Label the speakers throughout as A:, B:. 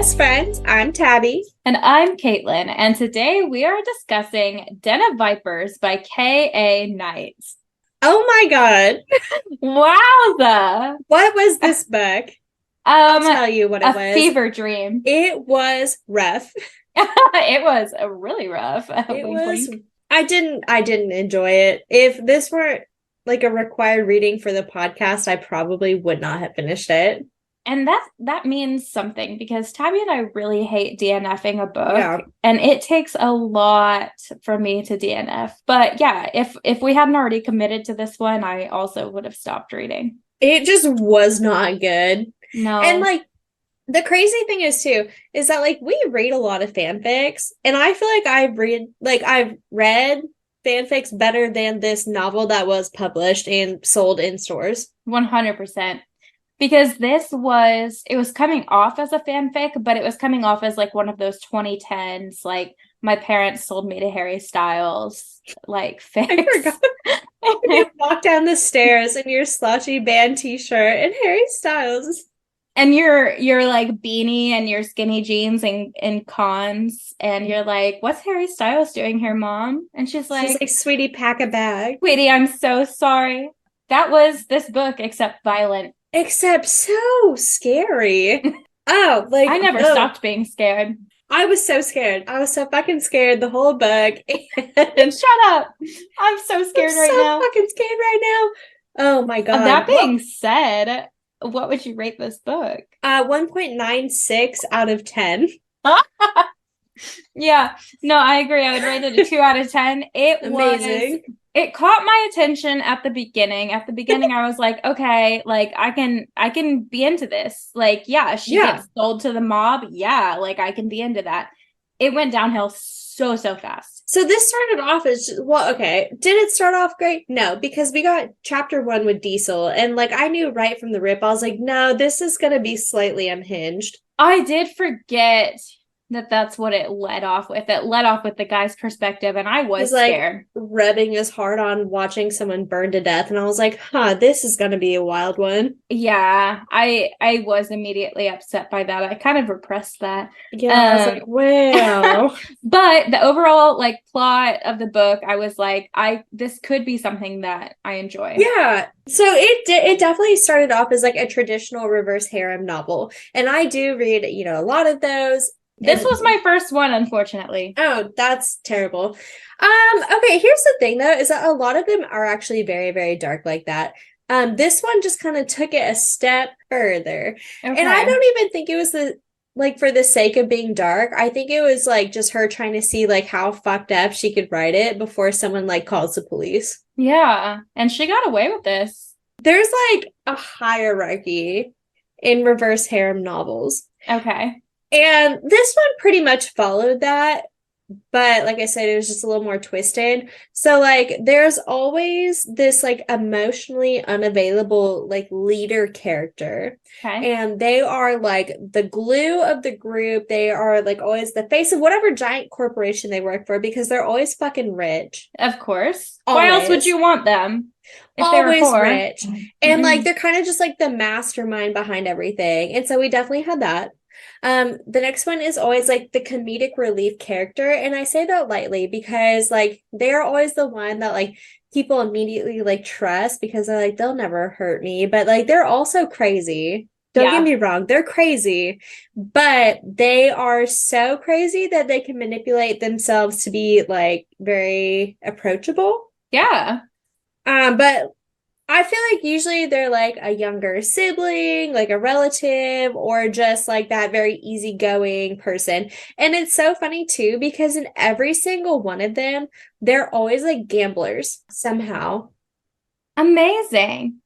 A: best friends. I'm Tabby.
B: And I'm Caitlin, and today we are discussing Den of Vipers by K.A. Knight.
A: Oh my God.
B: Wowza!
A: What was this book? I'll tell you what it
B: A
A: was.
B: fever dream.
A: It was rough.
B: It was really rough.
A: I didn't enjoy it. If this weren't like a required reading for the podcast, I probably would not have finished it.
B: And that means something because Tabby and I really hate DNFing a book.
A: Yeah.
B: And it takes a lot for me to DNF. But yeah, if we hadn't already committed to this one, I also would have stopped reading.
A: It just was not good.
B: No.
A: And like the crazy thing is too, is that like we read a lot of fanfics, and I feel like I've read fanfics better than this novel that was published and sold in stores.
B: 100%. Because it was coming off as a fanfic, but it was coming off as like one of those 2010s, like my parents sold me to Harry Styles, like fics.
A: I forgot. You walk down the stairs in your slouchy band t-shirt and Harry Styles.
B: And you're like beanie and your skinny jeans and cons, and you're like, what's Harry Styles doing here, Mom? And she's like,
A: sweetie, pack a bag.
B: Sweetie, I'm so sorry. That was this book, except violent.
A: Except so scary. Oh, like
B: I never stopped being scared.
A: I was so scared. I was so fucking scared the whole book.
B: Shut up. I'm so scared right now.
A: I'm so fucking scared right now. Oh my God.
B: That being said, what would you rate this book?
A: 1.96 out of 10.
B: Yeah. No, I agree. I would rate it a 2 out of 10. It caught my attention at the beginning. At the beginning, I was like, okay, like I can be into this. Like, yeah, she gets sold to the mob. Yeah, like I can be into that. It went downhill so fast.
A: So this started off as, well, okay. Did it start off great? No, because we got chapter 1 with Diesel, and like I knew right from the rip, I was like, no, this is gonna be slightly unhinged.
B: I did forget that's what it led off with. It led off with the guy's perspective, and I was scared.
A: Like rubbing his heart on watching someone burn to death, and I was like, this is gonna be a wild one.
B: Yeah, I was immediately upset by that. I kind of repressed that.
A: Yeah, I was like, wow.
B: But the overall like plot of the book, I was like, this could be something that I enjoy.
A: Yeah. So it definitely started off as like a traditional reverse harem novel, and I do read, a lot of those.
B: This was my first one, unfortunately.
A: Oh, that's terrible. Okay, here's the thing though, is that a lot of them are actually very, very dark like that. This one just kind of took it a step further. Okay. And I don't even think it was for the sake of being dark. I think it was like just her trying to see like how fucked up she could write it before someone like calls the police.
B: Yeah, and she got away with this.
A: There's like a hierarchy in reverse harem novels.
B: Okay.
A: And this one pretty much followed that, but like I said, it was just a little more twisted. So like there's always this like emotionally unavailable like leader character.
B: Okay.
A: And they are like the glue of the group. They are like always the face of whatever giant corporation they work for, because they're always fucking rich.
B: Of course.
A: Always.
B: Why else would you want them?
A: If always they were poor? Rich. And like they're kind of just like the mastermind behind everything. And so we definitely had that. The next one is always like the comedic relief character, and I say that lightly because like they're always the one that like people immediately like trust because they're like, they'll never hurt me, but like they're also crazy. Don't get me wrong, they're crazy, but they are so crazy that they can manipulate themselves to be like very approachable.
B: Yeah.
A: But I feel like usually they're like a younger sibling, like a relative, or just like that very easygoing person. And it's so funny too, because in every single one of them, they're always like gamblers somehow.
B: Amazing.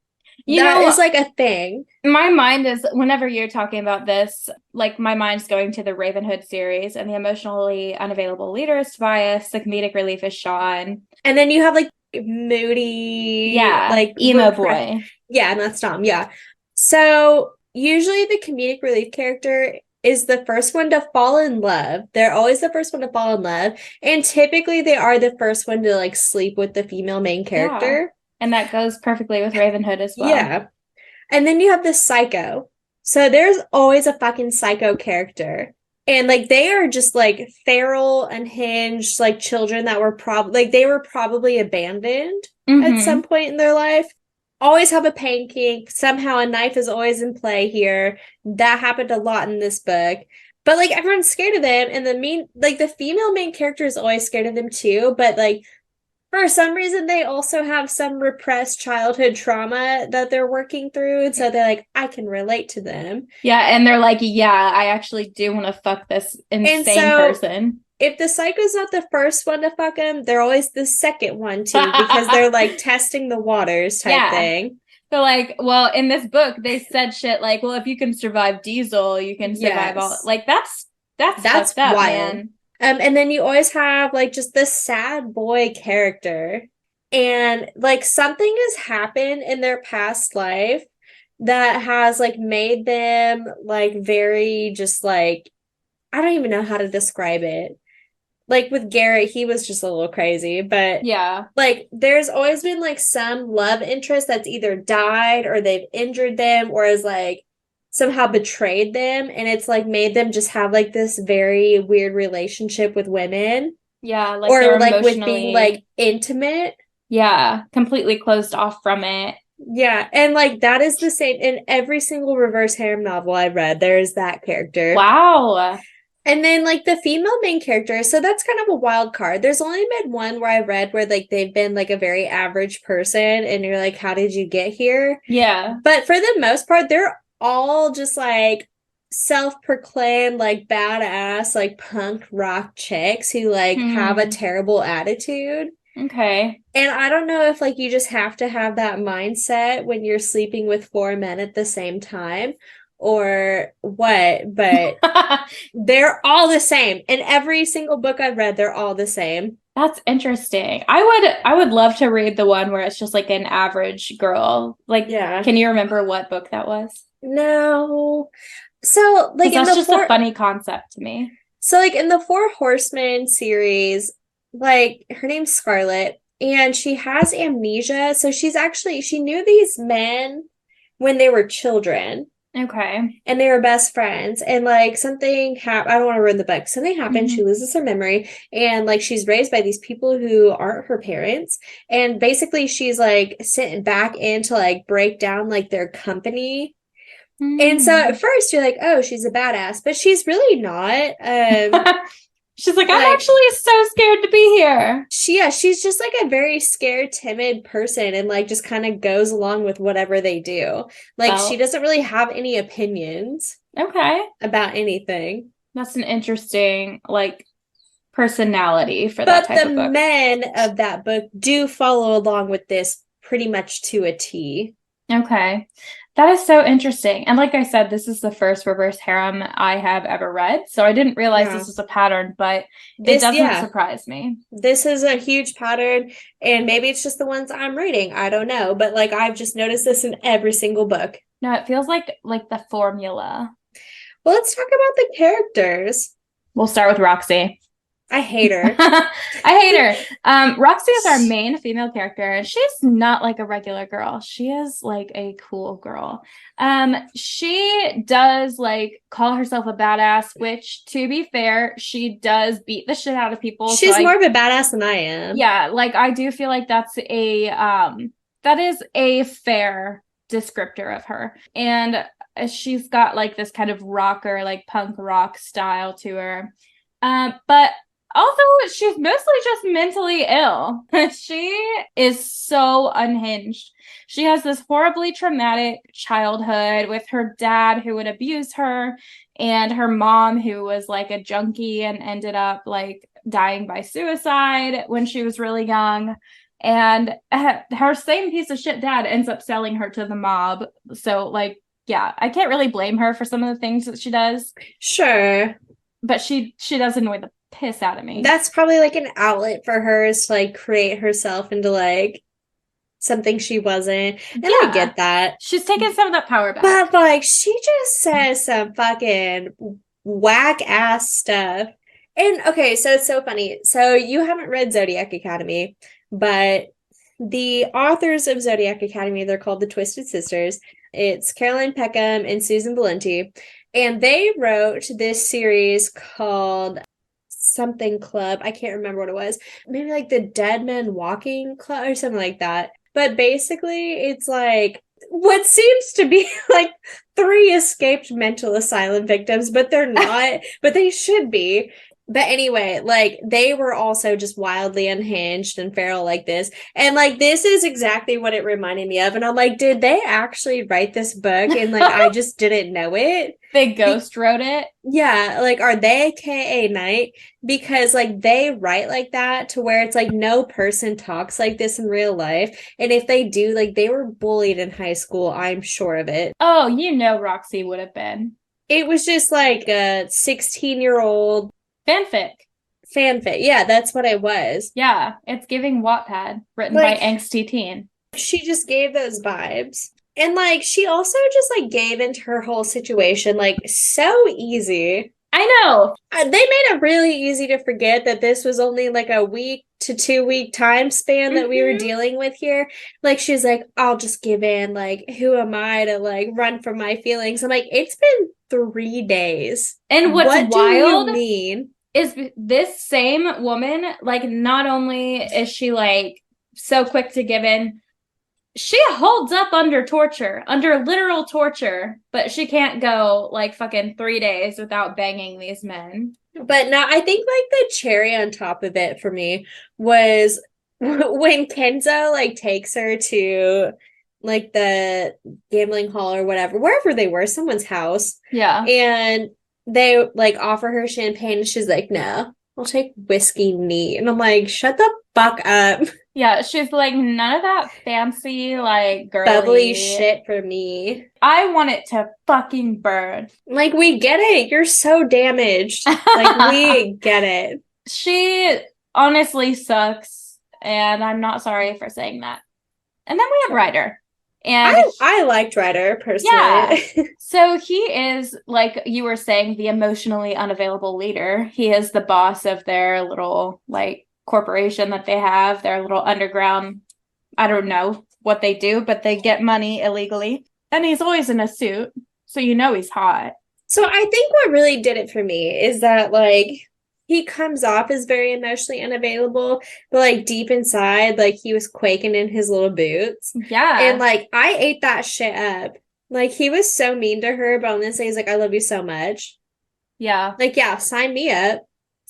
A: That is like a thing.
B: My mind is, whenever you're talking about this, like my mind's going to the Ravenhood series, and the emotionally unavailable leader is Tobias, the comedic relief is Sean.
A: And then you have like moody, like
B: emo boy.
A: Yeah, and that's Tom. Yeah. So usually the comedic relief character is the first one to fall in love. They're always the first one to fall in love, and typically they are the first one to like sleep with the female main character.
B: And that goes perfectly with Ravenhood as well.
A: Yeah. And then you have the psycho. So there's always a fucking psycho character. And like they are just like feral, unhinged, like children that were probably like they were probably abandoned at some point in their life. Always have a pain kink. Somehow a knife is always in play here. That happened a lot in this book. But like everyone's scared of them, and the female main character is always scared of them too. But like for some reason they also have some repressed childhood trauma that they're working through, and so they're like, I can relate to them.
B: Yeah, and they're like, yeah, I actually do want to fuck this insane person.
A: If the psycho's not the first one to fuck him, they're always the second one too, because they're like testing the waters type thing.
B: So like, well, in this book they said shit like, well, if you can survive Diesel, you can survive all, like that's fucked up, wild, man.
A: And then you always have like just this sad boy character, and like something has happened in their past life that has like made them like very just like, I don't even know how to describe it. Like with Garrett, he was just a little crazy, but
B: yeah,
A: like there's always been like some love interest that's either died or they've injured them or is like somehow betrayed them, and it's like made them just have like this very weird relationship with women.
B: Yeah, like
A: or like with being like intimate.
B: Yeah, completely closed off from it.
A: Yeah, and like that is the same in every single reverse harem novel I read. There's that character.
B: Wow.
A: And then like the female main character, so that's kind of a wild card. There's only been one where I read where like they've been like a very average person and you're like, how did you get here?
B: Yeah.
A: But for the most part, they're all just like self-proclaimed like badass like punk rock chicks who like have a terrible attitude.
B: Okay.
A: And I don't know if like you just have to have that mindset when you're sleeping with 4 men at the same time or what, but they're all the same. In every single book I've read, they're all the same.
B: That's interesting. I would love to read the one where it's just like an average girl. Like, yeah. Can you remember what book that was?
A: No. So like
B: that's just a funny concept to me.
A: So like in the Four Horsemen series, like her name's Scarlet and she has amnesia. So she knew these men when they were children.
B: Okay.
A: And they were best friends. And like something happened. I don't want to ruin the book. Something happened. She loses her memory. And like she's raised by these people who aren't her parents. And basically she's like sent back in to like break down like their company. And so at first you're like, oh, she's a badass, but she's really not.
B: She's like, I'm actually so scared to be here.
A: She's just like a very scared, timid person and like just kind of goes along with whatever they do. Like she doesn't really have any opinions.
B: Okay.
A: About anything.
B: That's an interesting like personality for that type of book. But the
A: men of that book do follow along with this pretty much to a T.
B: Okay. That is so interesting. And like I said, this is the first reverse harem I have ever read. So I didn't realize this was a pattern, but it doesn't surprise me.
A: This is a huge pattern. And maybe it's just the ones I'm reading. I don't know. But like I've just noticed this in every single book.
B: No, it feels like the formula.
A: Well, let's talk about the characters.
B: We'll start with Roxy.
A: I hate her.
B: I hate her. Roxy is our main female character, and she's not like a regular girl. She is like a cool girl. She does like call herself a badass, which to be fair, she does beat the shit out of people.
A: She's more of a badass than I am.
B: Yeah, like I do feel like that is a fair descriptor of her. And she's got like this kind of rocker, like punk rock style to her. But also, she's mostly just mentally ill. She is so unhinged. She has this horribly traumatic childhood with her dad who would abuse her and her mom who was like a junkie and ended up like dying by suicide when she was really young. And her same piece of shit dad ends up selling her to the mob. So like, yeah, I can't really blame her for some of the things that she does.
A: Sure.
B: But she does annoy the piss out of me.
A: That's probably like an outlet for her is to like create herself into like something she wasn't. And I get that.
B: She's taking some of that power back.
A: But like she just says some fucking whack ass stuff. And okay, so it's so funny. So you haven't read Zodiac Academy, but the authors of Zodiac Academy, they're called the Twisted Sisters. It's Caroline Peckham and Susan Valenti. And they wrote this series called something Club. I can't remember what it was. Maybe like the Dead Men Walking Club or something like that. But basically, it's like what seems to be like 3 escaped mental asylum victims, but they're not, but they should be. But anyway, like they were also just wildly unhinged and feral like this. And like this is exactly what it reminded me of. And I'm like, did they actually write this book? And like I just didn't know it.
B: They ghost wrote it.
A: Yeah, like are they KA Knight? Because like they write like that to where it's like no person talks like this in real life. And if they do, like they were bullied in high school, I'm sure of it.
B: Oh, you know Roxy would have been.
A: It was just like a 16-year-old fanfic. Yeah, that's what it was.
B: Yeah, it's giving Wattpad, written by angsty teen.
A: She just gave those vibes. And like she also just like gave into her whole situation like so easy.
B: I know.
A: They made it really easy to forget that this was only like a week to 2-week time span that we were dealing with here. Like she's like, I'll just give in. Like, who am I to like run from my feelings? I'm like, it's been 3 days.
B: And what wild
A: do you mean?
B: Is this same woman, like, not only is she like so quick to give in, she holds up under torture, under literal torture, but she can't go like fucking 3 days without banging these men.
A: But now I think like the cherry on top of it for me was when Kenzo like takes her to like the gambling hall or whatever, wherever they were, someone's house.
B: Yeah.
A: And they like offer her champagne and she's like, no, I'll take whiskey neat. And I'm like, shut the fuck up.
B: Yeah, she's like, none of that fancy, like, girly
A: bubbly shit for me.
B: I want it to fucking burn.
A: Like, we get it. You're so damaged. Like, we get it.
B: She honestly sucks, and I'm not sorry for saying that. And then we have Ryder. And
A: I liked Ryder personally.
B: Yeah. So he is, like you were saying, the emotionally unavailable leader. He is the boss of their little, like, corporation that they have, their little underground, I don't know what they do, but they get money illegally. And he's always in a suit, so you know he's hot.
A: So I think what really did it for me is that, like, he comes off as very emotionally unavailable, but like deep inside, like he was quaking in his little boots.
B: Yeah.
A: And like I ate that shit up. Like he was so mean to her, but honestly, he's like, I love you so much.
B: Yeah.
A: Like, yeah, sign me up.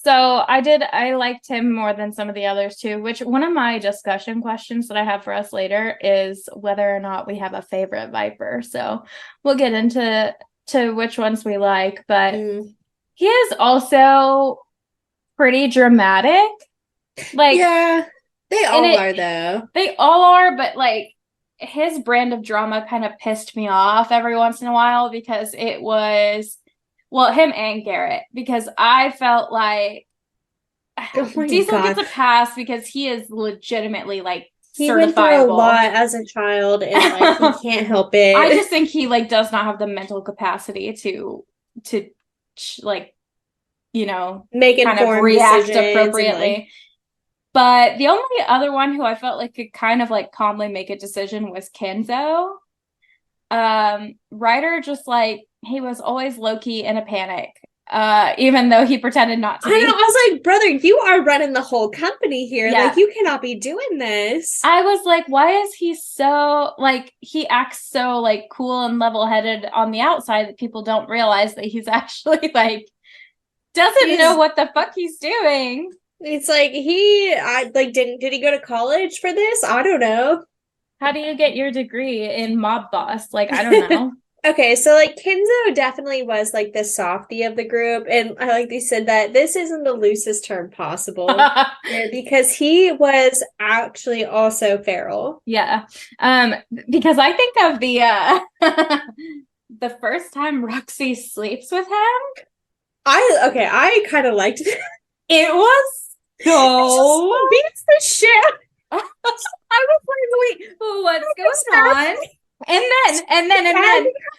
B: So I liked him more than some of the others too, which one of my discussion questions that I have for us later is whether or not we have a favorite Viper. So we'll get into which ones we like, but he is also pretty dramatic. Like, yeah,
A: they all are though.
B: They all are, but like his brand of drama kind of pissed me off every once in a while because it was, well, him and Garrett, because I felt like Diesel gets a pass because he is legitimately like
A: he went through a lot as a child and like he can't help it.
B: I just think he like does not have the mental capacity to like, you know,
A: make
B: kind of react appropriately.
A: Like...
B: But the only other one who I felt like could kind of like calmly make a decision was Kenzo. Ryder just like he was always low-key in a panic. Even though he pretended not to be.
A: I know, I was like, brother, you are running the whole company here. Yeah. Like, you cannot be doing this.
B: I was like, why is he so, like, he acts so, like, cool and level-headed on the outside that people don't realize that he's actually, like, doesn't know what the fuck he's doing.
A: It's like, did he go to college for this? I don't know.
B: How do you get your degree in mob boss? Like, I don't know.
A: Okay, so like Kenzo definitely was like the softie of the group, and I like they said that this isn't the loosest term possible because he was actually also feral.
B: Yeah, because I think of the the first time Roxy sleeps with him.
A: I kind of liked it.
B: It was so
A: beats the shit.
B: I was like, wait, what's going on? And then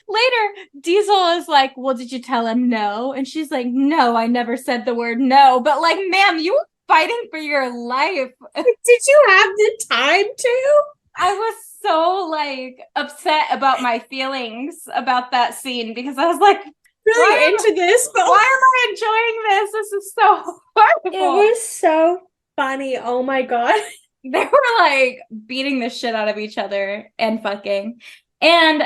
B: later, Diesel is like, well, did you tell him no? And she's like, no, I never said the word no. But like, ma'am, you were fighting for your life.
A: Did you have the time to?
B: I was so like upset about my feelings about that scene because I was like,
A: really into this, but
B: why am I enjoying this? This is so horrible.
A: It was so funny. Oh my God.
B: They were like beating the shit out of each other and fucking. And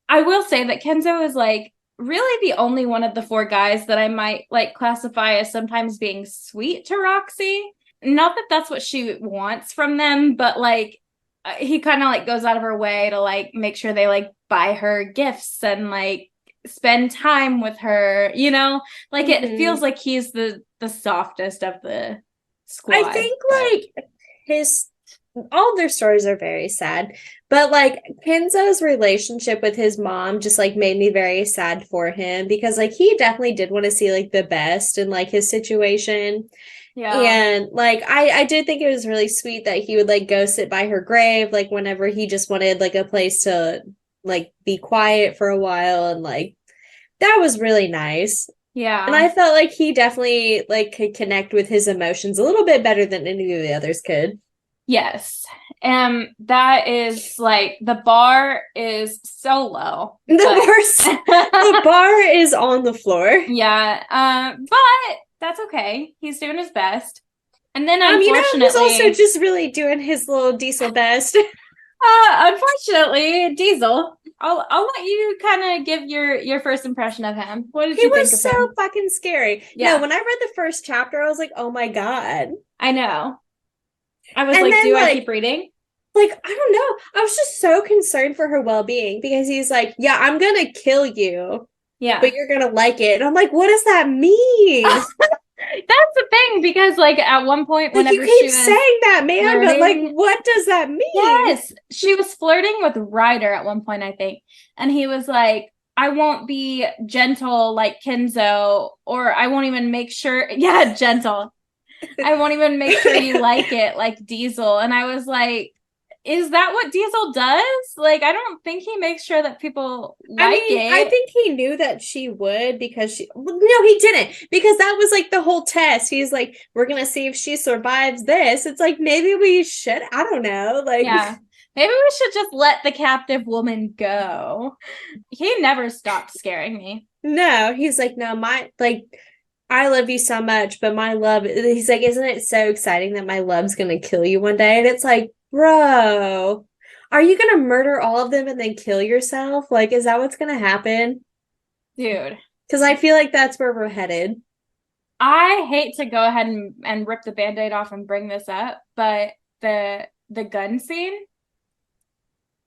B: I will say that Kenzo is like really the only one of the four guys that I might like classify as sometimes being sweet to Roxy. Not that that's what she wants from them, but like he kind of like goes out of her way to like make sure they like buy her gifts and like spend time with her, you know? Like it feels like he's the softest of the squad.
A: I think like all of their stories are very sad, but like Kenzo's relationship with his mom just like made me very sad for him because like he definitely did want to see like the best in like his situation.
B: Yeah.
A: And like I did think it was really sweet that he would like go sit by her grave like whenever he just wanted like a place to like be quiet for a while, and like that was really nice.
B: Yeah.
A: And I felt like he definitely like could connect with his emotions a little bit better than any of the others could.
B: Yes. That is like the bar is so low.
A: The bar is on the floor.
B: Yeah. But that's okay. He's doing his best. And then unfortunately,
A: he's also just really doing his little Diesel best.
B: Unfortunately, Diesel. I'll let you kind of give your first impression of him. What did you think of him? He was
A: so fucking scary. Yeah. No, when I read the first chapter, I was like, oh my God.
B: I know. I was like, do I keep reading?
A: Like, I don't know. I was just so concerned for her well-being because he's like, yeah, I'm going to kill you.
B: Yeah.
A: But you're going to like it. And I'm like, what does that mean?
B: That's the thing, because like at one point,
A: whenever you keep saying that, man, flirting, but like, what does that mean?
B: Yes, she was flirting with Ryder at one point, I think, and he was like, "I won't be gentle like Kenzo, or I won't even make sure." Yeah, gentle. I won't even make sure you like it like Diesel, and I was like, is that what Diesel does? Like, I don't think he makes sure that people like it.
A: I think he knew that she would because no, he didn't, because that was like the whole test. He's like, we're going to see if she survives this. It's like, maybe we should. I don't know. Like,
B: yeah, maybe we should just let the captive woman go. He never stopped scaring me.
A: No, he's like, no, I love you so much, but my love, he's like, isn't it so exciting that my love's going to kill you one day? And it's like, bro, are you going to murder all of them and then kill yourself? Like, is that what's going to happen?
B: Dude.
A: Because I feel like that's where we're headed.
B: I hate to go ahead and rip the Band-Aid off and bring this up, but the gun scene,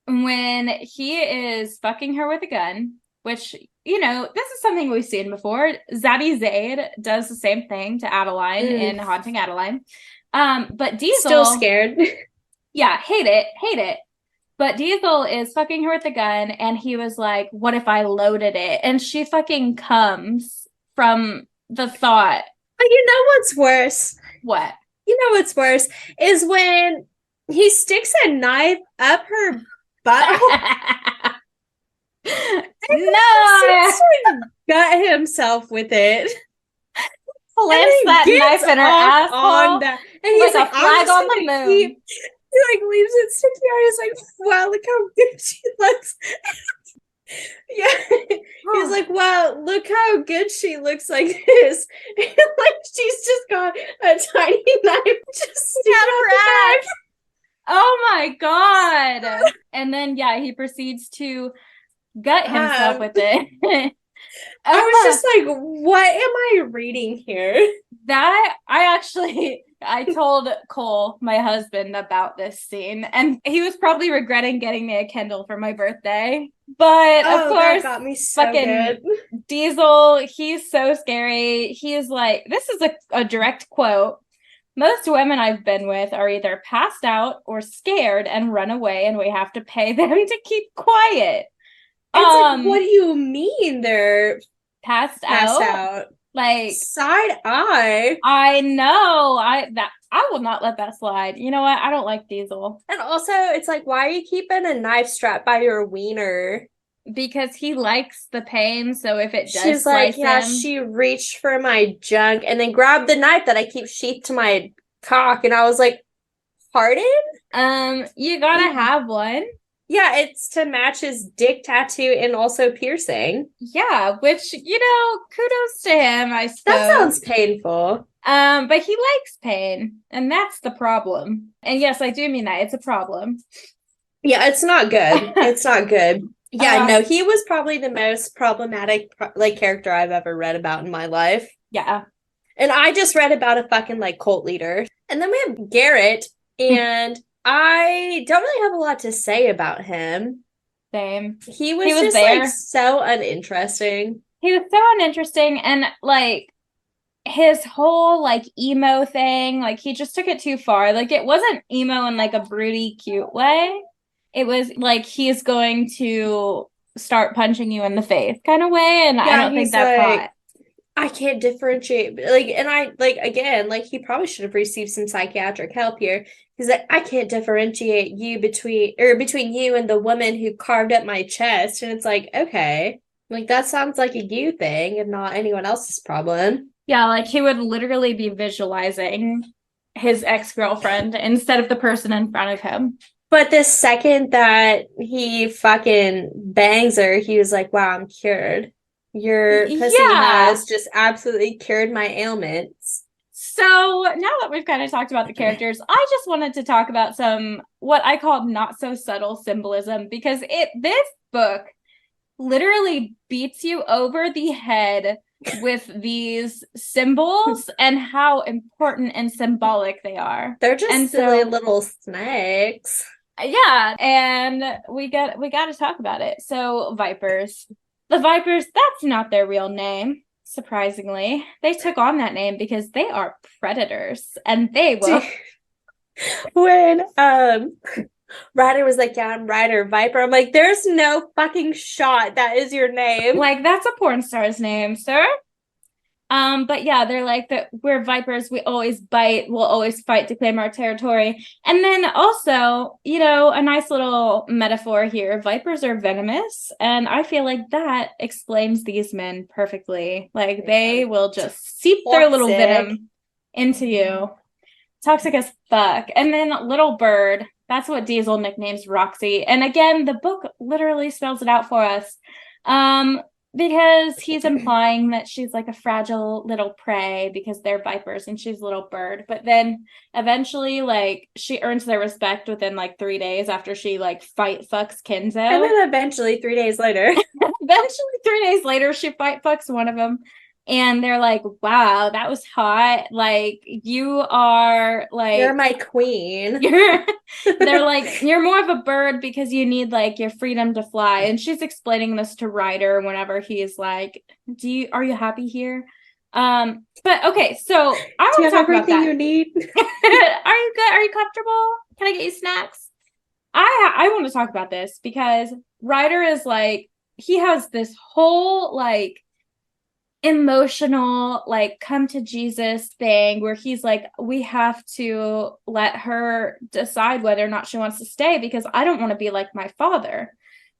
B: when he is fucking her with a gun, which, you know, this is something we've seen before. Zaddy Zaid does the same thing to Adeline in Haunting Adeline. But Diesel...
A: Still scared.
B: Yeah, hate it. But Diesel is fucking her with a gun, and he was like, what if I loaded it? And she fucking comes from the thought.
A: But you know what's worse?
B: What?
A: You know what's worse is when he sticks a knife up her butt.
B: No!
A: Gut himself with it.
B: Plants that knife in her asshole.
A: And he's like,
B: a flag on the moon.
A: He like leaves it sticking out. He's like, wow, look how good she looks. Yeah. He's like, wow, look how good she looks like this. And like she's just got a tiny knife just sticking out her ass.
B: Oh my God. And then yeah, he procedes to gut himself with it.
A: I was just like, what am I reading here?
B: I told Cole, my husband, about this scene, and he was probably regretting getting me a Kindle for my birthday. But of course, that
A: got me so fucking good.
B: Diesel, he's so scary. He's like, this is a direct quote. Most women I've been with are either passed out or scared and run away, and we have to pay them to keep quiet.
A: It's like, what do you mean they're
B: passed out? Like
A: side eye.
B: I know. I will not let that slide. You know what? I don't like Diesel.
A: And also, it's like, why are you keeping a knife strapped by your wiener?
B: Because he likes the pain. So if it does,
A: she's like, yeah, she reached for my junk and then grabbed the knife that I keep sheathed to my cock, and I was like, pardon?
B: You gotta have one.
A: Yeah, it's to match his dick tattoo and also piercing.
B: Yeah, which, kudos to him, I suppose.
A: That sounds painful.
B: But he likes pain, and that's the problem. And yes, I do mean that. It's a problem.
A: Yeah, it's not good. It's not good. Yeah, no, he was probably the most problematic like character I've ever read about in my life.
B: Yeah.
A: And I just read about a fucking like cult leader. And then we have Garrett, and I don't really have a lot to say about him.
B: Same.
A: He was just there. Like so uninteresting.
B: He was so uninteresting, and like his whole like emo thing, like he just took it too far. Like it wasn't emo in like a broody cute way. It was like he's going to start punching you in the face kind of way, and I don't think that's
A: like,
B: hot.
A: I can't differentiate. Like, and I like again, like he probably should have received some psychiatric help here. He's like, I can't differentiate you between you and the woman who carved up my chest. And it's like, okay, like that sounds like a you thing and not anyone else's problem.
B: Yeah, like he would literally be visualizing his ex-girlfriend instead of the person in front of him.
A: But the second that he fucking bangs her, he was like, wow, I'm cured. Your pussy has just absolutely cured my ailments.
B: So now that we've kind of talked about the characters, I just wanted to talk about some what I call not so subtle symbolism, because this book literally beats you over the head with these symbols and how important and symbolic they are.
A: They're just silly little snakes.
B: Yeah, and we got to talk about it. So vipers. The vipers, that's not their real name. Surprisingly, they took on that name because they are predators, and they will.
A: When Ryder was like, yeah, I'm Ryder Viper, I'm like, there's no fucking shot that is your name.
B: Like, that's a porn star's name, sir. But yeah, they're like that. We're vipers. We always bite. We'll always fight to claim our territory. And then also, a nice little metaphor here. Vipers are venomous, and I feel like that explains these men perfectly. Like they will just seep their little venom into you. Toxic as fuck. And then Little Bird. That's what Diesel nicknames Roxy. And again, the book literally spells it out for us. Because he's implying that she's like a fragile little prey because they're vipers and she's a little bird. But then eventually, like, she earns their respect within like 3 days after she like fight fucks Kenzo.
A: And then eventually 3 days later.
B: Eventually 3 days later, she fight fucks one of them. And they're like, wow, that was hot. Like, you are like...
A: You're my queen.
B: They're like, you're more of a bird because you need like your freedom to fly. And she's explaining this to Ryder whenever he's like, are you happy here? But okay, so I want to talk about that.
A: Everything you need?
B: Are you good? Are you comfortable? Can I get you snacks? I want to talk about this because Ryder is like, he has this whole like emotional like come to Jesus thing where he's like, we have to let her decide whether or not she wants to stay because I don't want to be like my father.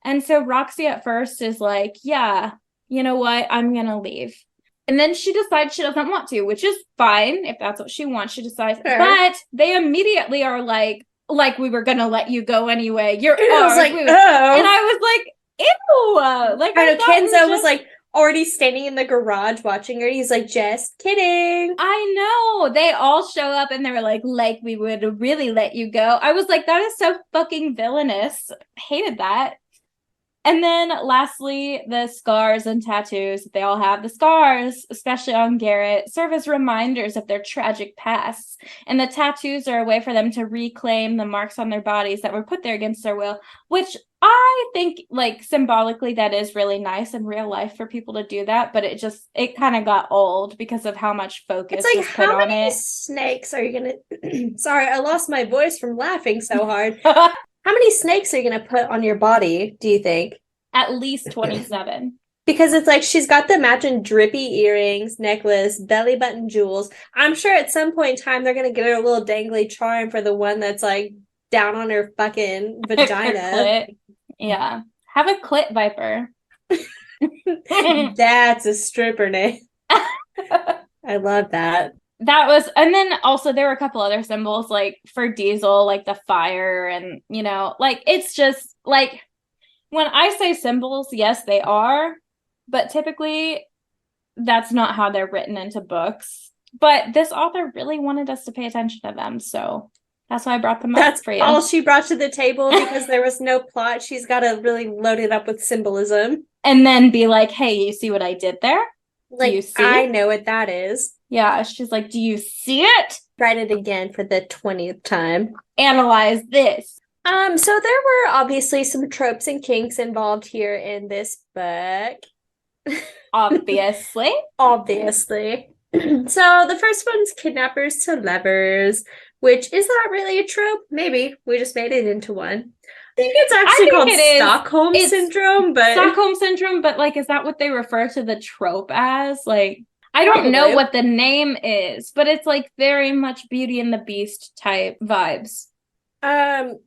B: And so Roxy at first is like, yeah, you know what, I'm gonna leave. And then she decides she doesn't want to, which is fine if that's what she wants. She decides, sure. But they immediately are like we were gonna let you go anyway. You're
A: I was like, oh.
B: And I was like, ew. Like
A: I know Kenzo was like already standing in the garage watching her. He's like, just kidding.
B: I know. They all show up and they were like we would really let you go. I was like, that is so fucking villainous. Hated that. And then lastly, the scars and tattoos. They all have the scars, especially on Garrett, serve as reminders of their tragic pasts. And the tattoos are a way for them to reclaim the marks on their bodies that were put there against their will, which I think like symbolically that is really nice in real life for people to do that. But it kind of got old because of how much focus
A: it's like,
B: was put on it.
A: How many snakes are you going to... Sorry, I lost my voice from laughing so hard. How many snakes are you going to put on your body, do you think?
B: At least 27.
A: Because it's like she's got the matching drippy earrings, necklace, belly button jewels. I'm sure at some point in time they're going to get her a little dangly charm for the one that's like down on her fucking vagina.
B: Yeah. Have a clit viper.
A: That's a stripper name. I love that.
B: that was, and then also there were a couple other symbols like for Diesel, like the fire, and like it's just like when I say symbols, yes, they are, but typically that's not how they're written into books. But this author really wanted us to pay attention to them, so that's why I brought them up for you.
A: That's all she brought to the table because there was no plot. She's got to really load it up with symbolism.
B: And then be like, hey, you see what I did there?
A: Like, do you see? I know what that is.
B: Yeah, she's like, do you see it?
A: Write it again for the 20th time.
B: Analyze this.
A: So there were obviously some tropes and kinks involved here in this book.
B: Obviously.
A: Obviously. So the first one's kidnappers to lovers, which is not really a trope. Maybe we just made it into one. I think it's actually called Stockholm Syndrome, but
B: Stockholm Syndrome, but like, is that what they refer to the trope as? Like, I don't know what the name is, but it's like very much Beauty and the Beast type vibes.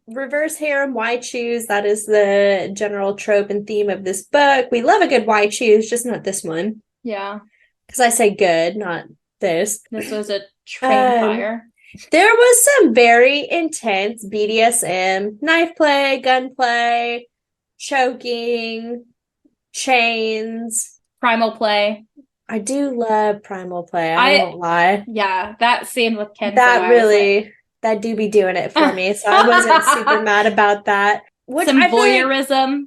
A: Reverse harem, why choose? That is the general trope and theme of this book. We love a good why choose, just not this one.
B: Yeah.
A: Because I say good, not this.
B: This was a train fire.
A: There was some very intense BDSM, knife play, gunplay, choking, chains.
B: Primal play.
A: I do love primal play. I won't lie.
B: Yeah, that scene with Kenzo.
A: That really, that do be doing it for me. So I wasn't super mad about that.
B: Some voyeurism.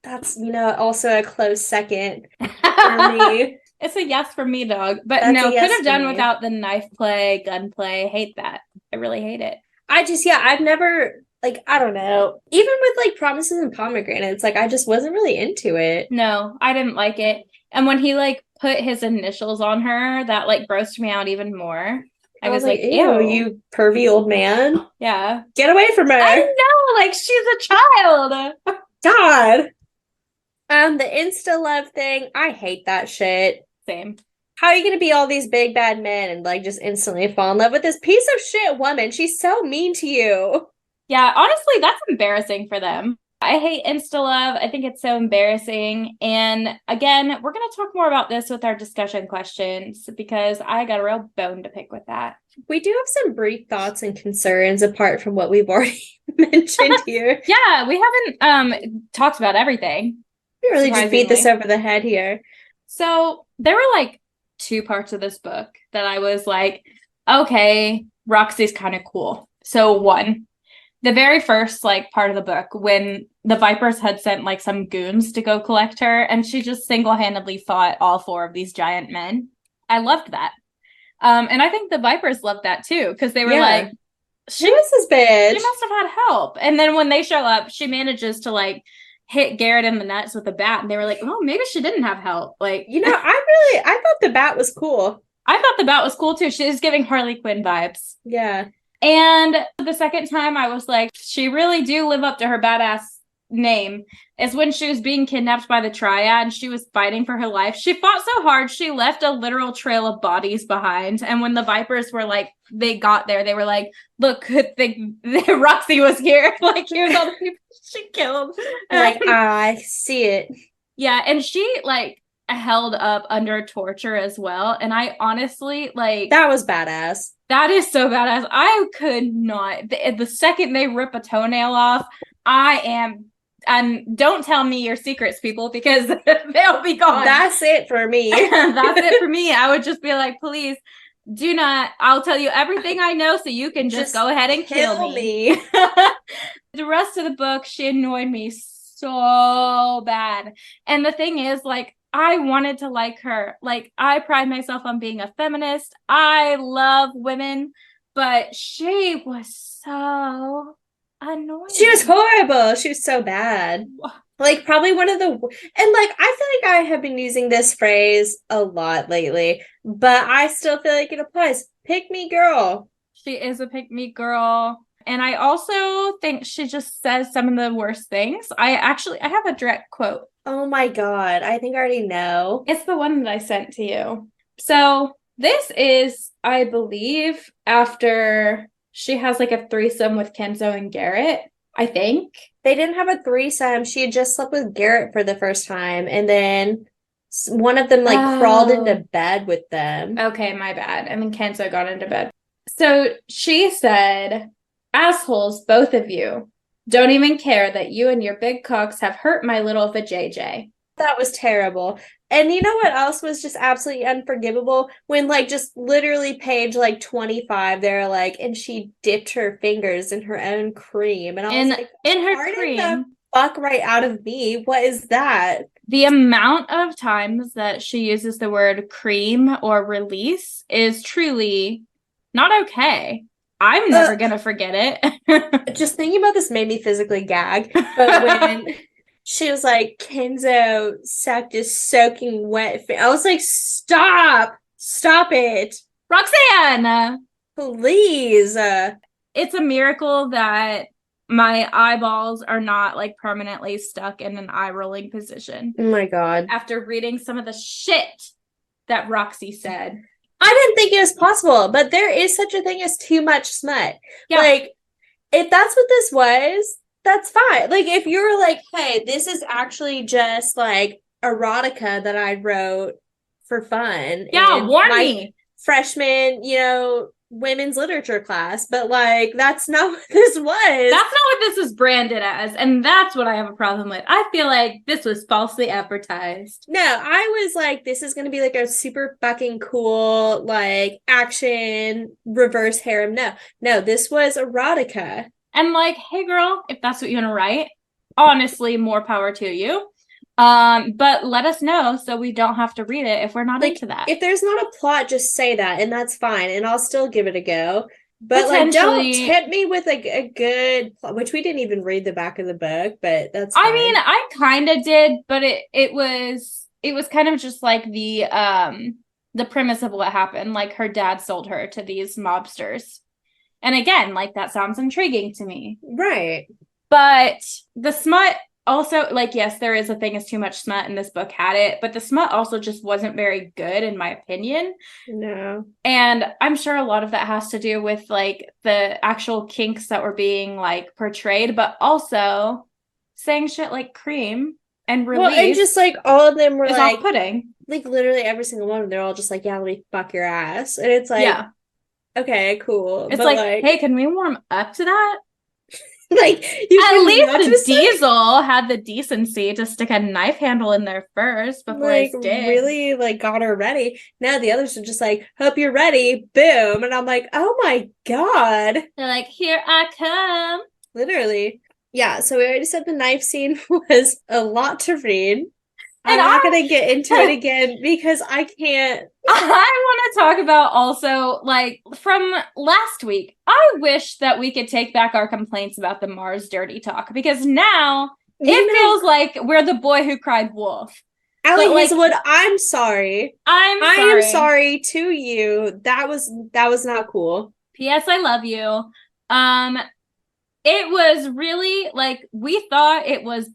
A: That's, also a close second for me.
B: It's a yes for me, dog. But no, could have done without the knife play, gunplay. Hate that. I really hate it.
A: I've never, I don't know. Even with Promises and Pomegranates, I just wasn't really into it.
B: No, I didn't like it. And when he put his initials on her, that grossed me out even more. I was like, ew,
A: you pervy old man.
B: Yeah.
A: Get away from her.
B: I know, she's a child.
A: God. The Insta love thing, I hate that shit.
B: Same.
A: How are you going to be all these big bad men and just instantly fall in love with this piece of shit woman? She's so mean to you.
B: Yeah, honestly, that's embarrassing for them. I hate Insta love. I think it's so embarrassing. And again, we're going to talk more about this with our discussion questions because I got a real bone to pick with that.
A: We do have some brief thoughts and concerns apart from what we've already mentioned here.
B: Yeah, we haven't talked about everything.
A: We really just beat this over the head here.
B: So there were two parts of this book that I was like, okay, Roxy's kind of cool. So one, the very first part of the book when the Vipers had sent some goons to go collect her and she just single-handedly fought all four of these giant men. I loved that. And I think the Vipers loved that too because they were
A: she was this bitch.
B: She must have had help. And then when they show up, she manages to hit Garrett in the nuts with a bat and they were like, oh, maybe she didn't have help. I
A: thought the bat was cool.
B: I thought the bat was cool too. She was giving Harley Quinn vibes.
A: Yeah.
B: And the second time I was like, she really do live up to her badass name is when she was being kidnapped by the Triad and she was fighting for her life. She fought so hard, she left a literal trail of bodies behind. And when the Vipers were they got there, they were like, look, good thing Roxy was here. Here's all the people she killed.
A: I see it.
B: Yeah, and she held up under torture as well. And I honestly
A: that was badass.
B: That is so badass. I could not. The second they rip a toenail off, I am. And don't tell me your secrets, people, because they'll be gone.
A: That's it for me.
B: That's it for me. I would just be like, please do not. I'll tell you everything I know so you can just go ahead and kill me. The rest of the book, she annoyed me so bad. And the thing is, I wanted to like her. I pride myself on being a feminist. I love women, but she was so annoying.
A: She was horrible. She was so bad. Probably one of the... And, I feel like I have been using this phrase a lot lately, but I still feel like it applies. Pick me girl.
B: She is a pick me girl. And I also think she just says some of the worst things. I have a direct quote.
A: Oh my God. I think I already know.
B: It's the one that I sent to you. So this is, I believe, after she has a threesome with Kenzo and Garrett, I think.
A: They didn't have a threesome. She had just slept with Garrett for the first time. And then one of them like crawled into bed with them.
B: Okay, my bad. I mean, Kenzo got into bed. So she said, assholes, both of you. Don't even care that you and your big cocks have hurt my little vajayjay.
A: That was terrible. And you know what else was just absolutely unforgivable? When like just literally page like 25, they're like, and she dipped her fingers in her own cream. And I was like,
B: in her cream.
A: The fuck right out of me. What is that?
B: The amount of times that she uses the word cream or release is truly not okay. I'm never gonna forget
A: it. Just thinking about this made me physically gag. But when she was like, Kenzo sucked his soaking wet I was like, stop it,
B: Roxanne,
A: please.
B: It's a miracle that my eyeballs are not like permanently stuck in an eye rolling position.
A: Oh my god.
B: After reading some of the shit that Roxy said.
A: I didn't think it was possible, but there is such a thing as too much smut. Yeah. Like, if that's what this was, that's fine. Like, if you're like, hey, this is actually just like erotica that I wrote for fun.
B: Yeah, warn me.
A: Freshman, women's literature class, but like that's not what this was.
B: That's not what this is branded as, and that's what I have a problem with. I feel like this was falsely advertised.
A: No, I was like, this is gonna be like a super fucking cool like action reverse harem. No, this was erotica.
B: And like, hey girl, if that's what you want to write, honestly, more power to you. But let us know so we don't have to read it if we're not into that.
A: If there's not a plot, just say that and that's fine, and I'll still give it a go. But like, don't tip me with a good plot, which we didn't even read the back of the book, but that's fine.
B: I mean, I kind of did, but it was kind of just like the premise of what happened. Like her dad sold her to these mobsters. And again, like that sounds intriguing to me.
A: Right.
B: But the smut also, like, yes, there is a thing as too much smut, and this book had it, but the smut also just wasn't very good, in my opinion.
A: No.
B: And I'm sure a lot of that has to do with, like, the actual kinks that were being, like, portrayed, but also saying shit like cream and release.
A: Well, and just, like, all of them were, like,
B: off-putting.
A: Like, literally every single one of them, they're all just like, yeah, let me fuck your ass. And it's like, yeah. Okay, cool.
B: It's like, hey, can we warm up to that?
A: Like,
B: at least Diesel had the decency to stick a knife handle in there first before
A: like really like got her ready. Now the others are just like, hope you're ready, boom. And I'm like, oh my god.
B: They're like, here I come.
A: Literally. Yeah, so we already said the knife scene was a lot to read. I'm not going to get into it again because I can't.
B: I want to talk about also, like, from last week. I wish that we could take back our complaints about the Mars dirty talk, because now it feels like we're the boy who cried wolf.
A: Allie Hazelwood, I'm sorry. I am sorry to you. That was not cool.
B: P.S. I love you. It was really, like, we thought it was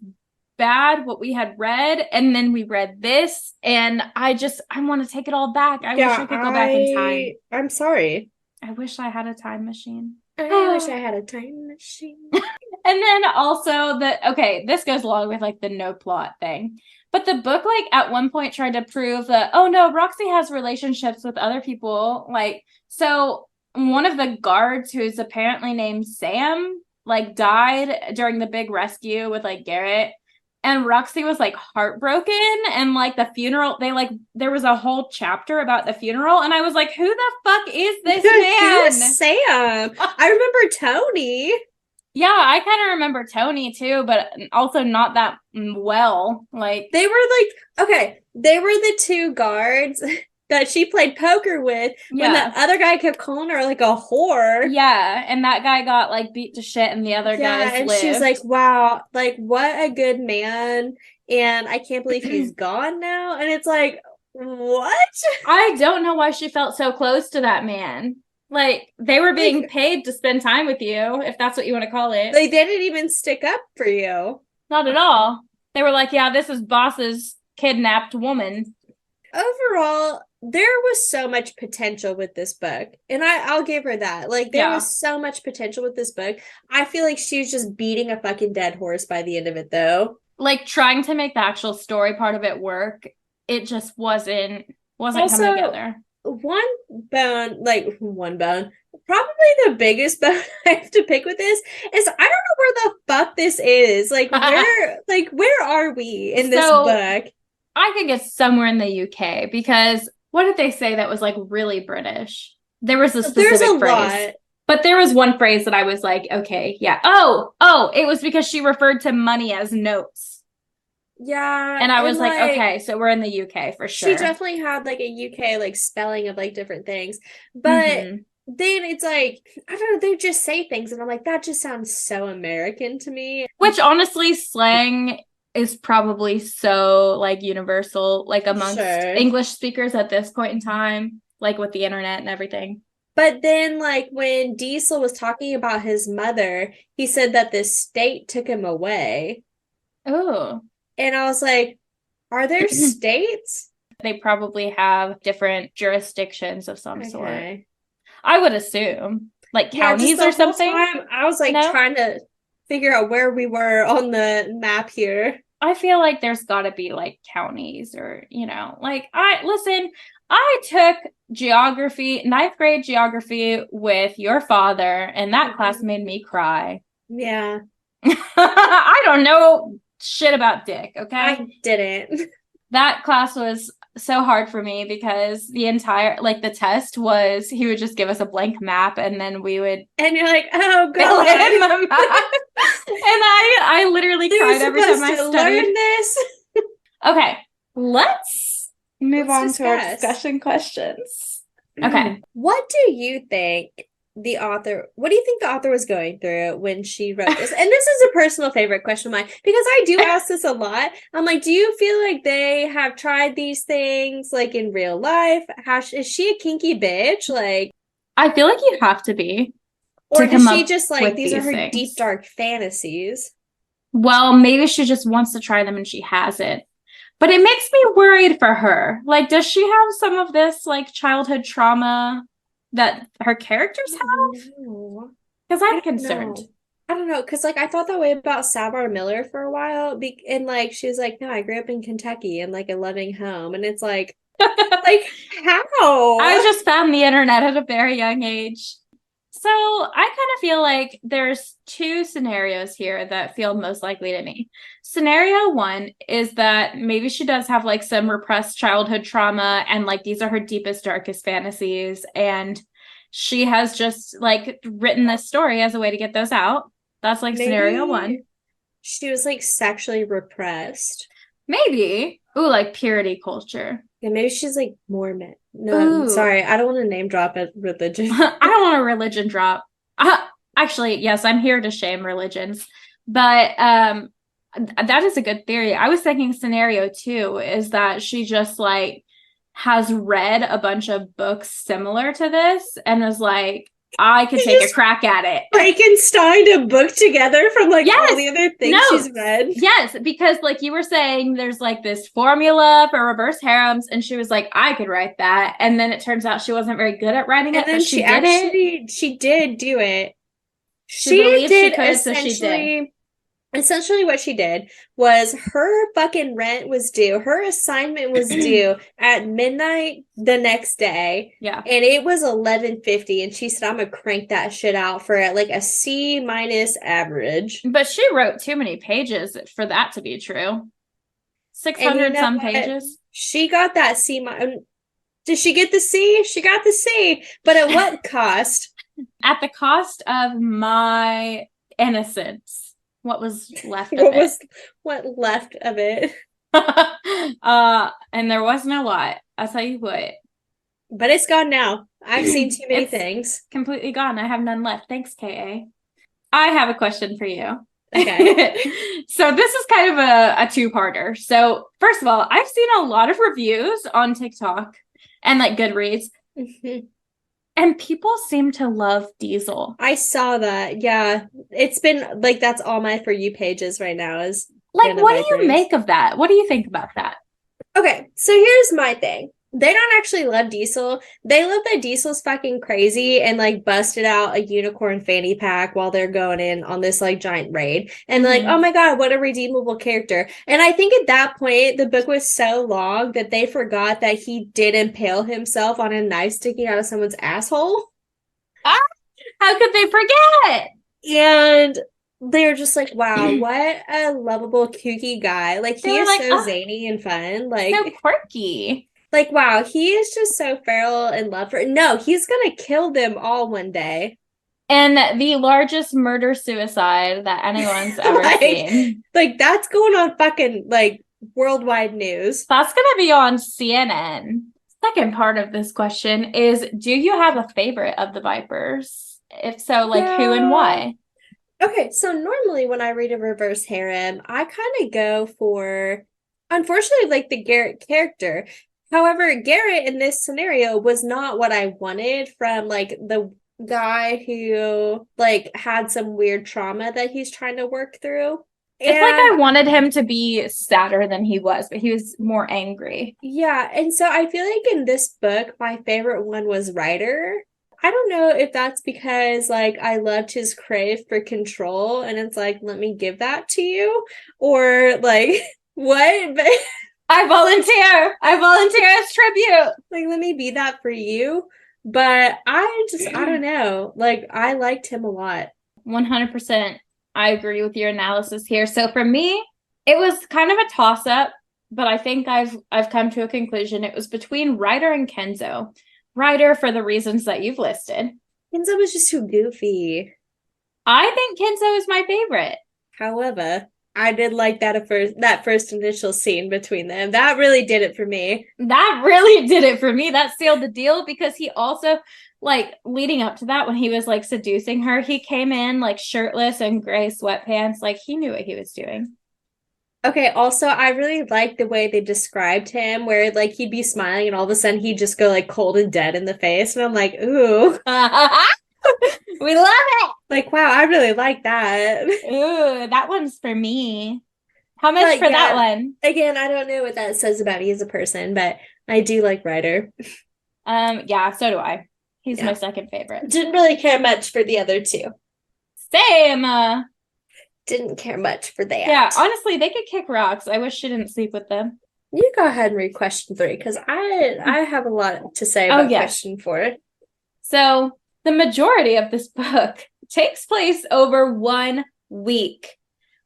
B: bad what we had read, and then we read this, and I want to take it all back. I wish I could go back in time.
A: I'm sorry.
B: I wish I had a time machine.
A: I wish I had a time machine.
B: And then also this goes along with like the no plot thing. But the book, like, at one point tried to prove that, oh no, Roxy has relationships with other people. Like, so one of the guards, who's apparently named Sam, like, died during the big rescue with like Garrett. And Roxy was like heartbroken, and like the funeral, there was a whole chapter about the funeral, and I was like, who the fuck is this man?
A: Who's Sam? I remember Tony.
B: Yeah, I kind of remember Tony too, but also not that well. Like,
A: they were the two guards that she played poker with when the other guy kept calling her like a whore.
B: Yeah, and that guy got like beat to shit, and the other guys
A: and
B: lived.
A: She was like, wow, like what a good man, and I can't believe he's gone now. And it's like, what?
B: I don't know why she felt so close to that man. Like, they were being paid to spend time with you, if that's what you want to call it.
A: They didn't even stick up for you.
B: Not at all. They were like, yeah, this is boss's kidnapped woman.
A: Overall, there was so much potential with this book, and I'll give her that. Like, there was so much potential with this book. I feel like she was just beating a fucking dead horse by the end of it, though.
B: Like, trying to make the actual story part of it work it just wasn't
A: Also,
B: coming together.
A: One bone, probably the biggest bone I have to pick with this is I don't know where the fuck this is. Where are we in this book?
B: I think it's somewhere in the UK, because what did they say that was like really British? There was a specific phrase. Lot. But there was one phrase that I was like, okay, yeah. Oh, it was because she referred to money as notes.
A: Yeah.
B: And I was like, okay, so we're in the UK for sure.
A: She definitely had like a UK like spelling of like different things. But then it's like, I don't know, they just say things and I'm like, that just sounds so American to me.
B: Which honestly, slang is probably so like universal, like amongst English speakers at this point in time, like with the internet and everything.
A: But then like when Diesel was talking about his mother, he said that the state took him away.
B: Oh.
A: And I was like, are there states?
B: They probably have different jurisdictions of some sort. I would assume. Like counties or something.
A: I was like trying to figure out where we were on the map here.
B: I feel like there's got to be like counties or, I took geography, 9th grade geography with your father, and that class made me cry.
A: Yeah.
B: I don't know shit about dick, okay?
A: I didn't.
B: That class was so hard for me because the entire, like, the test was, he would just give us a blank map and then we would...
A: And you're like, oh, God.
B: In the map. And I literally cried every time I studied.
A: Learn this.
B: Okay, let's move on to our discussion questions. Okay.
A: What do you think the author was going through when she wrote this? And this is a personal favorite question of mine because I do ask this a lot. I'm like, do you feel like they have tried these things like in real life? Is she a kinky bitch? Like,
B: I feel like you have to be.
A: Or does she just like, these are her things. Deep dark fantasies?
B: Well, maybe she just wants to try them and she hasn't. But it makes me worried for her. Like, does she have some of this, like, childhood trauma that her characters have? Because I'm concerned.
A: I don't know. Because, like, I thought that way about Savard Miller for a while. And, like, she was like, no, I grew up in Kentucky in, like, a loving home. And it's like, like, how?
B: I just found the internet at a very young age. So I kind of feel like there's two scenarios here that feel most likely to me. Scenario one is that maybe she does have like some repressed childhood trauma and like these are her deepest, darkest fantasies. And she has just like written this story as a way to get those out. That's like scenario one.
A: She was like sexually repressed.
B: Maybe. Ooh, like purity culture.
A: Yeah, maybe she's like Mormon. No, sorry, I don't want to name drop a religion.
B: I don't want a religion drop. Actually, yes, I'm here to shame religions. But that is a good theory. I was thinking scenario two is that she just like has read a bunch of books similar to this and is like, I could take a crack at it.
A: Frankenstein a book together from like all the other things she's read.
B: Yes, because like you were saying, there's like this formula for reverse harems, and she was like, I could write that. And then it turns out she wasn't very good at writing it, but she did it.
A: She did do it.
B: She believed she could, so she did.
A: Essentially what she did was her fucking rent was due. Her assignment was due at midnight the next day.
B: Yeah.
A: And it was 11:50 and she said, I'm gonna crank that shit out for like a C- average.
B: But she wrote too many pages for that to be true. 600 some pages.
A: She got that C-. Did she get the C? She got the C. But at what cost?
B: At the cost of my innocence. What was left of it?
A: What left of it?
B: And there wasn't a lot. I'll tell you what.
A: But it's gone now. I've seen too many things.
B: Completely gone. I have none left. Thanks, KA. I have a question for you.
A: Okay.
B: So this is kind of a two-parter. So first of all, I've seen a lot of reviews on TikTok and like Goodreads. And people seem to love Diesel.
A: I saw that. Yeah. It's been like, that's all my For You pages right now is.
B: Like, what do you make of that? What do you think about that?
A: Okay. So here's my thing. They don't actually love Diesel. They love that Diesel's fucking crazy and like busted out a unicorn fanny pack while they're going in on this like giant raid. And like, oh my God, what a redeemable character. And I think at that point, the book was so long that they forgot that he did impale himself on a knife sticking out of someone's asshole.
B: Ah, how could they forget?
A: And they're just like, wow, what a lovable, kooky guy. Like, he is like, so zany and fun. Like,
B: so quirky.
A: Like, wow, he is just so feral and love for. No, he's gonna kill them all one day.
B: And the largest murder suicide that anyone's ever seen.
A: Like, that's going on fucking like worldwide news.
B: That's gonna be on CNN. Second part of this question is, do you have a favorite of the Vipers? If so, like, who and why?
A: Okay, so normally when I read a reverse harem, I kind of go for, unfortunately, like the Garrett character. However, Garrett in this scenario was not what I wanted from like the guy who like had some weird trauma that he's trying to work through.
B: It's like I wanted him to be sadder than he was, but he was more angry.
A: Yeah, and so I feel like in this book, my favorite one was Ryder. I don't know if that's because like I loved his crave for control and it's like, let me give that to you, or like what? But
B: I volunteer as tribute.
A: Like, let me be that for you. But I don't know. Like, I liked him a lot.
B: 100%. I agree with your analysis here. So for me, it was kind of a toss-up, but I think I've come to a conclusion. It was between Ryder and Kenzo. Ryder for the reasons that you've listed.
A: Kenzo was just too goofy.
B: I think Kenzo is my favorite.
A: However, I did like that first initial scene between them. That really did it for me.
B: That sealed the deal, because he also, like, leading up to that, when he was like seducing her, he came in like shirtless and gray sweatpants. Like, he knew what he was doing.
A: Okay, also, I really liked the way they described him, where like he'd be smiling and all of a sudden he'd just go like cold and dead in the face. And I'm like, ooh.
B: We love it.
A: Like, wow, I really like that.
B: Ooh, that one's for me. How much for that one?
A: Again, I don't know what that says about me as a person, but I do like Ryder.
B: Yeah, so do I. He's my second favorite.
A: Didn't really care much for the other two.
B: Same.
A: Didn't care much for that.
B: Yeah, honestly, they could kick rocks. I wish she didn't sleep with them.
A: You go ahead and read question 3, because I have a lot to say about question 4.
B: So the majority of this book takes place over 1 week.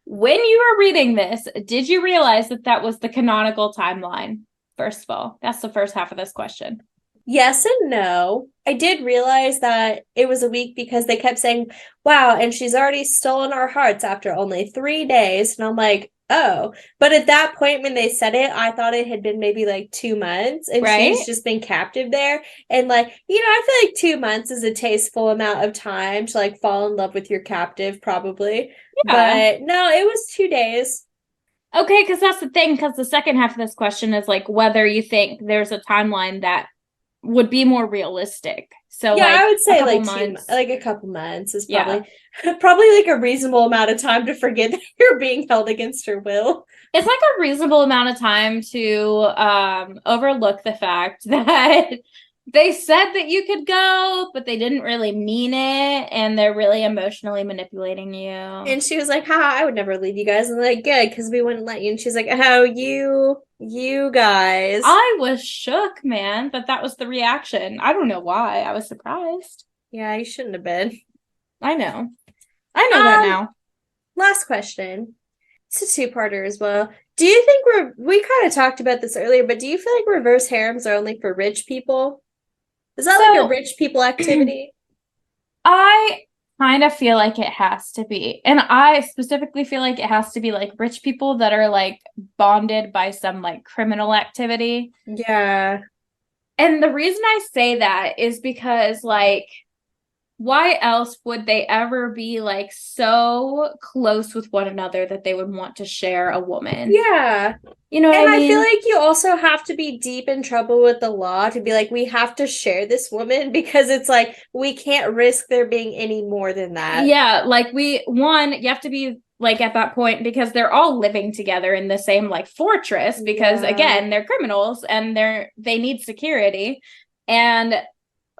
B: When you were reading this, did you realize that was the canonical timeline? First of all, that's the first half of this question.
A: Yes and no. I did realize that it was a week because they kept saying, wow, and she's already stolen our hearts after only 3 days. And I'm like, oh. But at that point when they said it, I thought it had been maybe like 2 months and she's just been captive there. And like, I feel like 2 months is a tasteful amount of time to like fall in love with your captive, probably. Yeah. But no, it was 2 days.
B: Okay, because that's the thing, because the second half of this question is like whether you think there's a timeline that would be more realistic. So yeah, like,
A: I would say like a couple months is probably like a reasonable amount of time to forget that you're being held against her will.
B: It's like a reasonable amount of time to overlook the fact that they said that you could go, but they didn't really mean it, and they're really emotionally manipulating you.
A: And she was like, I would never leave you guys. And like, good, because we wouldn't let you. And she's like, oh, you guys.
B: I was shook, man, but that was the reaction. I don't know why. I was surprised.
A: Yeah, you shouldn't have been.
B: I know that now.
A: Last question. It's a 2-parter as well. Do you think we kind of talked about this earlier, but do you feel like reverse harems are only for rich people? Is that like a rich people activity?
B: I kind of feel like it has to be. And I specifically feel like it has to be like rich people that are like bonded by some like criminal activity.
A: Yeah.
B: And the reason I say that is because like, why else would they ever be like so close with one another that they would want to share a woman?
A: Yeah. You know what I mean? I feel like you also have to be deep in trouble with the law to be like, we have to share this woman, because it's like, we can't risk there being any more than that.
B: Yeah. Like you have to be like at that point, because they're all living together in the same like fortress, because again, they're criminals and they need security. And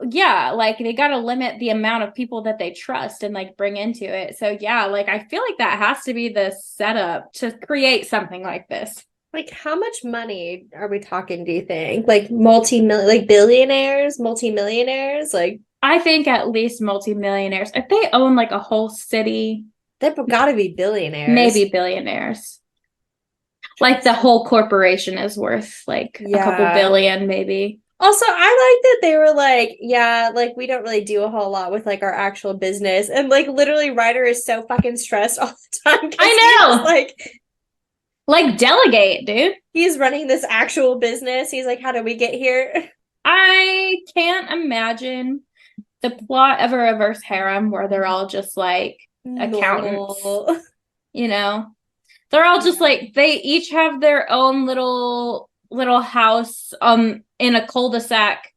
B: yeah, like they got to limit the amount of people that they trust and like bring into it. So yeah, like I feel like that has to be the setup to create something like this.
A: Like, how much money are we talking, do you think? Like multi-million, like billionaires, multi-millionaires? Like,
B: I think at least multi-millionaires. If they own like a whole city,
A: they've got to be billionaires.
B: Maybe billionaires. Like the whole corporation is worth like a couple billion, maybe.
A: Also, I like that they were like, yeah, like we don't really do a whole lot with like our actual business. And like literally Ryder is so fucking stressed all the time.
B: I know.
A: Like
B: delegate, dude.
A: He's running this actual business. He's like, how did we get here?
B: I can't imagine the plot of a reverse harem where they're all just like accountants. You know? They're all just like, they each have their own little house in a cul-de-sac,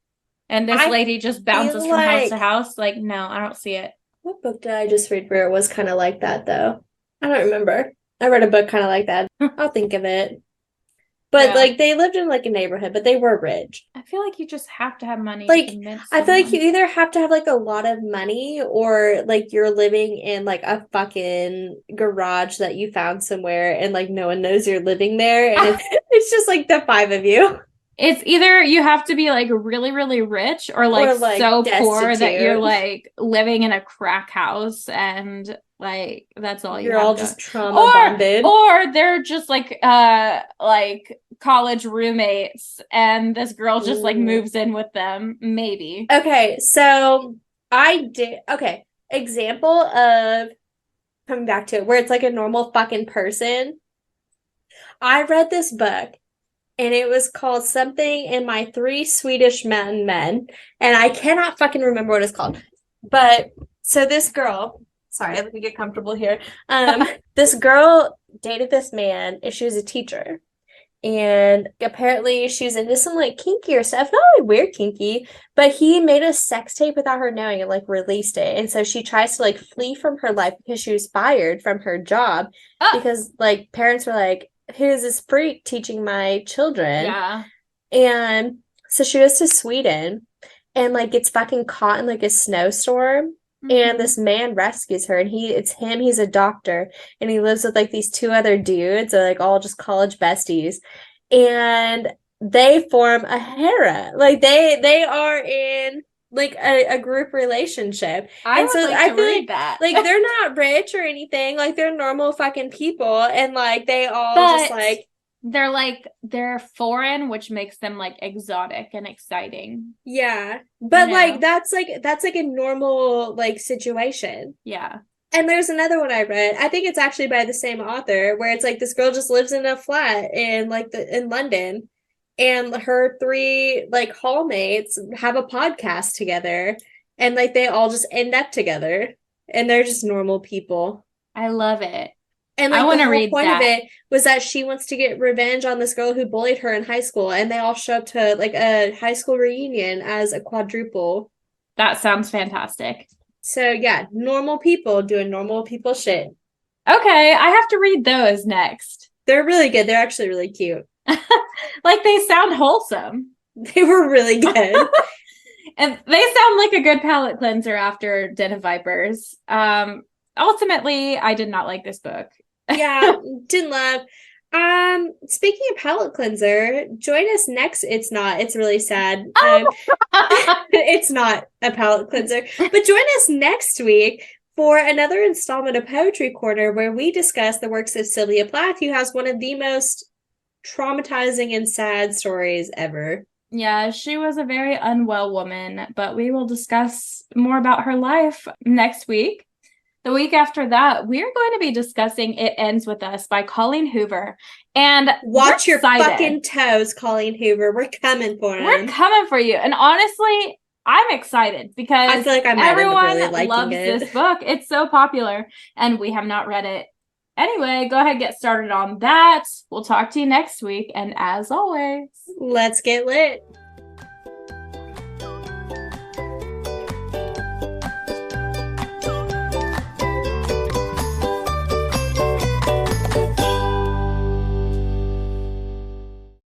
B: and this lady just bounces from house to house. Like, no, I don't see it.
A: What book did I just read where it was kind of like that though? I don't remember. I read a book kind of like that. I'll think of it. But like they lived in like a neighborhood, but they were rich.
B: I feel like you just have to have money.
A: Like I feel like you either have to have like a lot of money, or like you're living in like a fucking garage that you found somewhere and like no one knows you're living there, and it's just like the five of you.
B: It's either you have to be like really, really rich, or like so destitute. Poor that you're like living in a crack house and like that's all
A: you're all just trauma bonded,
B: or they're just like college roommates and this girl just like moves in with them, maybe.
A: Okay, so example of coming back to it where it's like a normal fucking person. I read this book and it was called Something in My Three Swedish Mountain Men, and I cannot fucking remember what it's called. But so this girl, sorry, let me get comfortable here. This girl dated this man and she was a teacher. And apparently she was into some like kinkier stuff, not like weird kinky, but he made a sex tape without her knowing and like released it. And so she tries to like flee from her life because she was fired from her job because like parents were like, who's this freak teaching my children?
B: Yeah.
A: And so she goes to Sweden and like gets fucking caught in like a snowstorm. And this man rescues her, and he's a doctor, and he lives with like these two other dudes. They're like all just college besties, and they form a harem. Like they are in like a group relationship.
B: I feel like that.
A: Like they're not rich or anything. Like they're normal fucking people, and like they all just like
B: they're foreign, which makes them like exotic and exciting.
A: Yeah. But like that's like a normal like situation.
B: Yeah.
A: And there's another one I read. I think it's actually by the same author, where it's like this girl just lives in a flat in London, and her three like hallmates have a podcast together, and like they all just end up together, and they're just normal people.
B: I love it.
A: And like the whole point of it was that she wants to get revenge on this girl who bullied her in high school, and they all show up to like a high school reunion as a quadruple.
B: That sounds fantastic.
A: So yeah, normal people doing normal people shit.
B: Okay, I have to read those next.
A: They're really good. They're actually really cute.
B: Like they sound wholesome.
A: They were really good.
B: And they sound like a good palate cleanser after Den of Vipers. Ultimately, I did not like this book.
A: Yeah, didn't love. Speaking of palate cleanser, join us next. It's really sad. It's not a palate cleanser, but join us next week for another installment of Poetry Corner, where we discuss the works of Sylvia Plath, who has one of the most traumatizing and sad stories ever.
B: Yeah, she was a very unwell woman, but we will discuss more about her life next week. The week after that, we're going to be discussing It Ends With Us by Colleen Hoover. And
A: watch your fucking toes, Colleen Hoover. We're coming for him.
B: We're coming for you. And honestly, I'm excited because
A: I feel like
B: everyone
A: really
B: loves this book. It's so popular, and we have not read it. Anyway, go ahead and get started on that. We'll talk to you next week. And as always,
A: let's get lit.